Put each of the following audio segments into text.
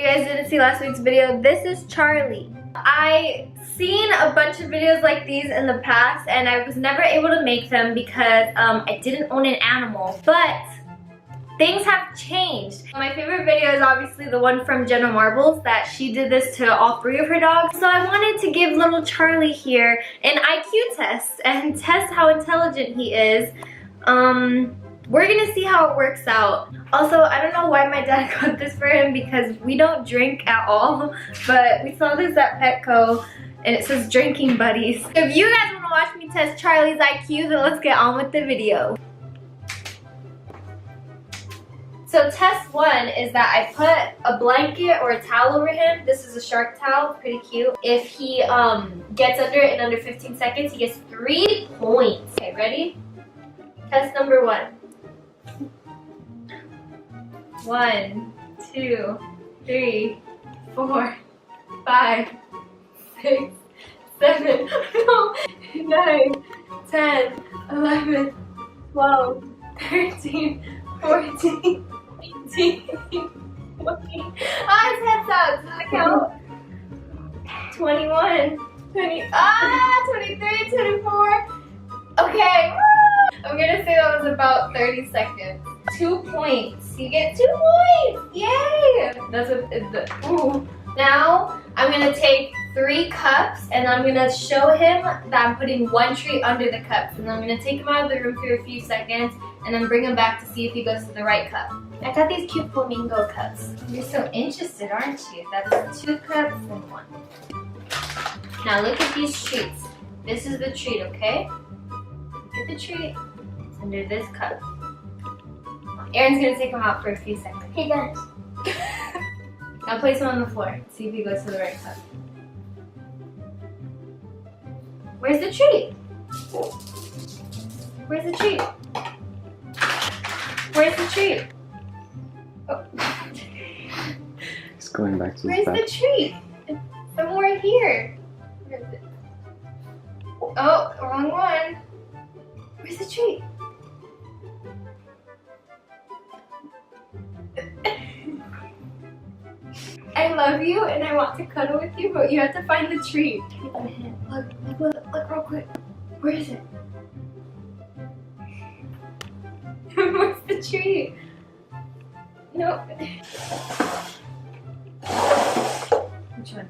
guys didn't see last week's video, this is Charlie. I seen a bunch of videos like these in the past and I was never able to make them because I didn't own an animal, but things have changed. My favorite video is obviously the one from Jenna Marbles that she did this to all 3 of her dogs. So I wanted to give little Charlie here an IQ test and test how intelligent he is. We're gonna see how it works out. Also, I don't know why my dad got this for him because we don't drink at all, but we saw this at Petco and it says drinking buddies. If you guys wanna watch me test Charlie's IQ, then let's get on with the video. So test 1 is that I put a blanket or a towel over him. This is a shark towel, it's pretty cute. If he gets under it in under 15 seconds, he gets 3 points. Okay, ready? Test number 1. 1, 2, 3, 4, 5, 6, 7, 9, 10, 11, 12, 13, 14, 18, 20. Ah, his head's out. Does it count? 21, 23, 24. Okay. I'm gonna say that was about 30 seconds. 2 points. You get 2 points. Yay! That's ooh. Now I'm gonna take 3 cups and I'm gonna show him that I'm putting 1 treat under the cups, and I'm gonna take him out of the room for a few seconds and then bring him back to see if he goes to the right cup. I got these cute flamingo cups. You're so interested, aren't you? That's 2 cups and 1. Now look at these treats. This is the treat, okay? Look at the treat. It's under this cup. Aaron's gonna take him out for a few seconds. Hey guys. Now place him on the floor. See if he goes to the right cup. Where's the treat? Where's the treat? Where's the treat? Oh. He's going back to his Where's bed. the treat? It's somewhere here. Where is it? Oh, wrong one. Where's the treat? I love you and I want to cuddle with you, but you have to find the treat. Look real quick. Where is it? Where's the treat? No. Which one?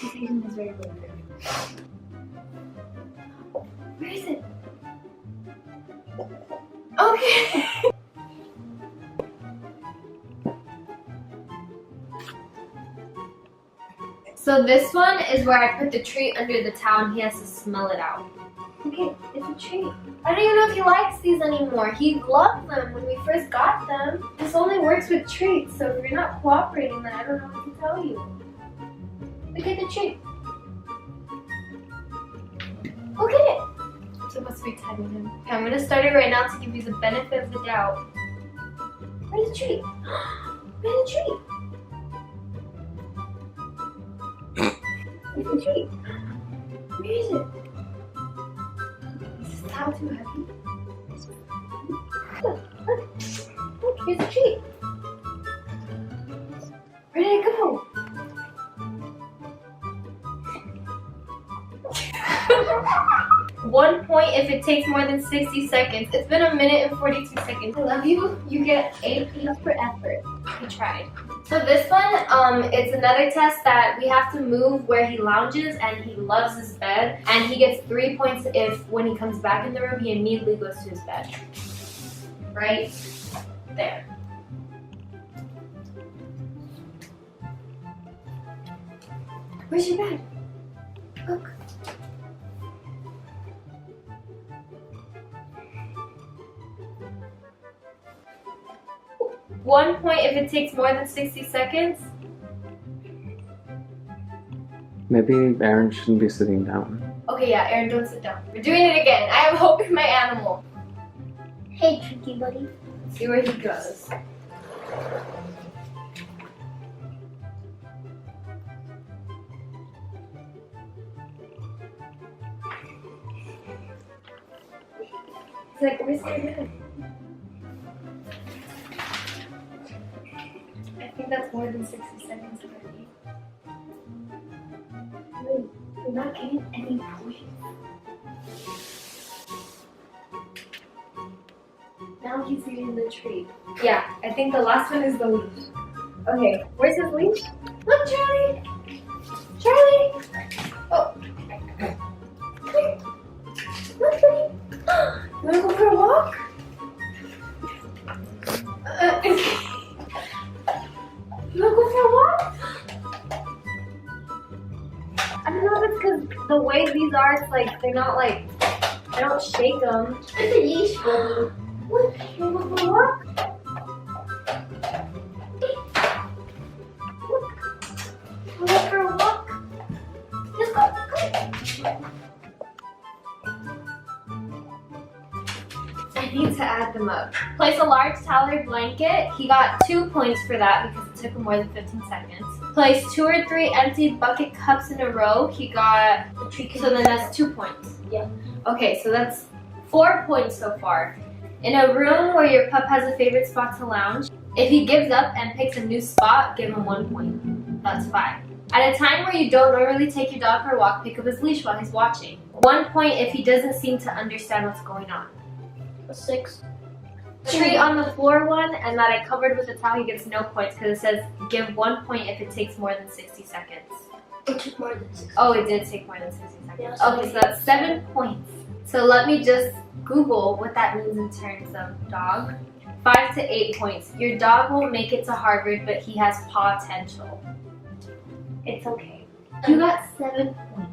This Asian is very good. Where is it? Okay. So this one is where I put the treat under the towel and he has to smell it out. Okay, it's a treat. I don't even know if he likes these anymore. He loved them when we first got them. This only works with treats, so if you're not cooperating, then I don't know what to tell you. Look at the treat. Look at it. I'm supposed to be tagging him. Okay, I'm gonna start it right now to give you the benefit of the doubt. Where's the treat? Where's the treat? Where's the treat? Where is it? Is this towel too heavy? Look, here's the treat. Where did it go? 1 point if it takes more than 60 seconds. It's been 1 minute and 42 seconds. I love you. You get A+ for effort. He tried. So this one, it's another test that we have to move where he lounges and he loves his bed. And he gets 3 points if when he comes back in the room, he immediately goes to his bed. Right there. Where's your bed? Look. One point if it takes more than 60 seconds. Maybe Aaron shouldn't be sitting down. Okay, yeah, Aaron, don't sit down. We're doing it again. I have hope in my animal. Hey, tricky buddy. Let's see where he goes. He's like, where's my bed? think that's more than 60 seconds already. Wait, we're not getting any points. Now he's eating the treat. Yeah, I think the last one is the leash. Okay, where's his leash? Look, Charlie! Charlie! Oh. Come here. Look, buddy. You wanna go for a walk? You wanna go for a walk? I don't know if it's because the way these are, it's like, they're not like, I don't shake them. It's a leash, buddy. Look, you wanna go for a walk? Look, wanna go for a walk? Let's go, come. I need to add them up. Place a large towel or blanket. He got 2 points for that because it took him more than 15 seconds. Place 2 or 3 empty bucket cups in a row. He got, so then that's 2 points. Yeah. Okay, so that's 4 points so far. In a room where your pup has a favorite spot to lounge, if he gives up and picks a new spot, give him 1 point. That's 5. At a time where you don't normally take your dog for a walk, pick up his leash while he's watching. 1 point if he doesn't seem to understand what's going on. A 6. Tree on the floor one, and that I covered with a towel, he gets no points because it says give 1 point if it takes more than 60 seconds. It took more than 6. Oh, it did take more than 60 seconds. Yeah, Okay, so that's 7 points. So let me just Google what that means in terms of dog. 5 to 8 points. Your dog won't make it to Harvard, but he has potential. It's okay. You got 7 points.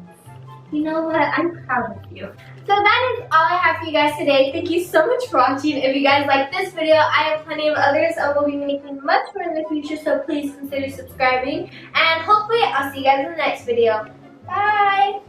You know what? I'm proud of you. So that is all I have for you guys today. Thank you so much for watching. If you guys like this video, I have plenty of others I will be making much more in the future, so please consider subscribing. And hopefully I'll see you guys in the next video. Bye!